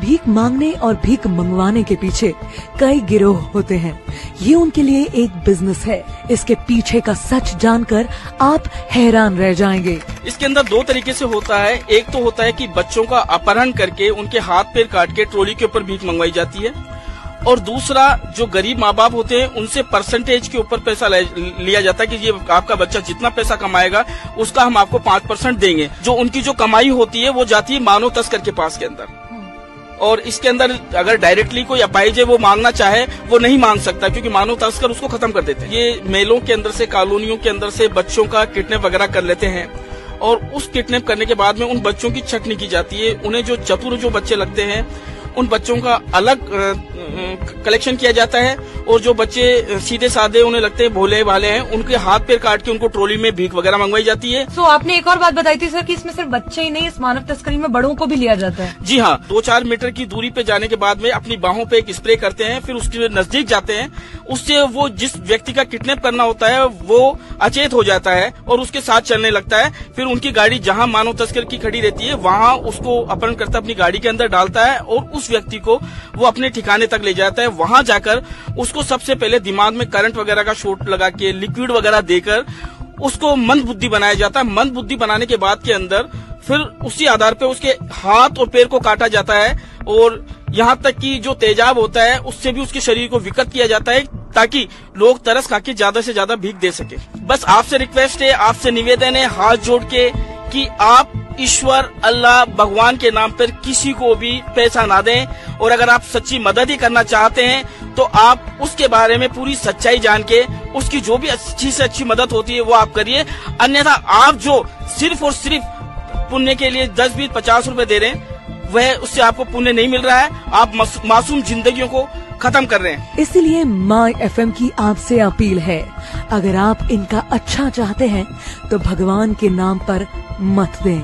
भीख मांगने और भीख मंगवाने के पीछे कई गिरोह होते हैं। ये उनके लिए एक बिजनेस है। इसके पीछे का सच जानकर आप हैरान रह जाएंगे। इसके अंदर दो तरीके से होता है। एक तो होता है कि बच्चों का अपहरण करके उनके हाथ पैर काट के ट्रॉली के ऊपर भीख मंगवाई जाती है, और दूसरा जो गरीब माँ बाप होते हैं उनसे परसेंटेज के ऊपर पैसा लिया जाता है कि ये आपका बच्चा जितना पैसा कमाएगा उसका हम आपको 5% देंगे। जो उनकी जो कमाई होती है वो जाती है मानव तस्कर के पास के अंदर। और इसके अंदर अगर डायरेक्टली कोई अपाहिज वो मांगना चाहे वो नहीं मांग सकता, क्योंकि मानव तस्कर उसको खत्म कर देते हैं। ये मेलों के अंदर से, कॉलोनियों के अंदर से बच्चों का किडनैप वगैरह कर लेते हैं, और उस किडनैप करने के बाद में उन बच्चों की छटनी की जाती है। उन्हें जो चतुर जो बच्चे लगते हैं उन बच्चों का अलग कलेक्शन किया जाता है, और जो बच्चे सीधे साधे उन्हें लगते हैं भोले भाले हैं उनके हाथ पैर काट के उनको ट्रॉली में भीख वगैरह मंगवाई जाती है। तो आपने एक और बात बताई थी सर कि इसमें सिर्फ बच्चे ही नहीं, इस मानव तस्करी में बड़ों को भी लिया जाता है। जी हाँ, 2-4 मीटर की दूरी पे जाने के बाद में अपनी बाहों पे एक स्प्रे करते हैं, फिर उसके नजदीक जाते हैं। उससे वो जिस व्यक्ति का किडनैप करना होता है वो अचेत हो जाता है और उसके साथ चलने लगता है। फिर उनकी गाड़ी जहाँ मानव तस्कर की खड़ी रहती है वहाँ उसको अपहरणकर्ता अपनी गाड़ी के अंदर डालता है और उस व्यक्ति को वो अपने ठिकाने तक ले जाता है। वहां जाकर उसको सबसे पहले दिमाग में करंट वगैरह का शॉट लगा के लिक्विड वगैरह देकर उसको मंद बुद्धि बनाया जाता है। मंद बुद्धि बनाने के बाद के अंदर फिर उसी आधार पे उसके हाथ और पैर को काटा जाता है, और यहाँ तक कि जो तेजाब होता है उससे भी उसके शरीर को विकृत किया जाता है ताकि लोग तरस खा के ज्यादा से ज्यादा भीख दे सके। बस आपसे रिक्वेस्ट है, आपसे निवेदन है हाथ जोड़ के कि आप ईश्वर, अल्लाह, भगवान के नाम पर किसी को भी पैसा ना दें, और अगर आप सच्ची मदद ही करना चाहते हैं तो आप उसके बारे में पूरी सच्चाई जान के उसकी जो भी अच्छी से अच्छी मदद होती है वो आप करिए। अन्यथा आप जो सिर्फ और सिर्फ पुण्य के लिए 10, 20, 50 रुपए दे रहे हैं वह उससे आपको पुण्य नहीं मिल रहा है, आप मासूम जिंदगियों को खत्म कर रहे हैं। इसलिए माय FM की आपसे अपील है, अगर आप इनका अच्छा चाहते हैं तो भगवान के नाम पर मत दें।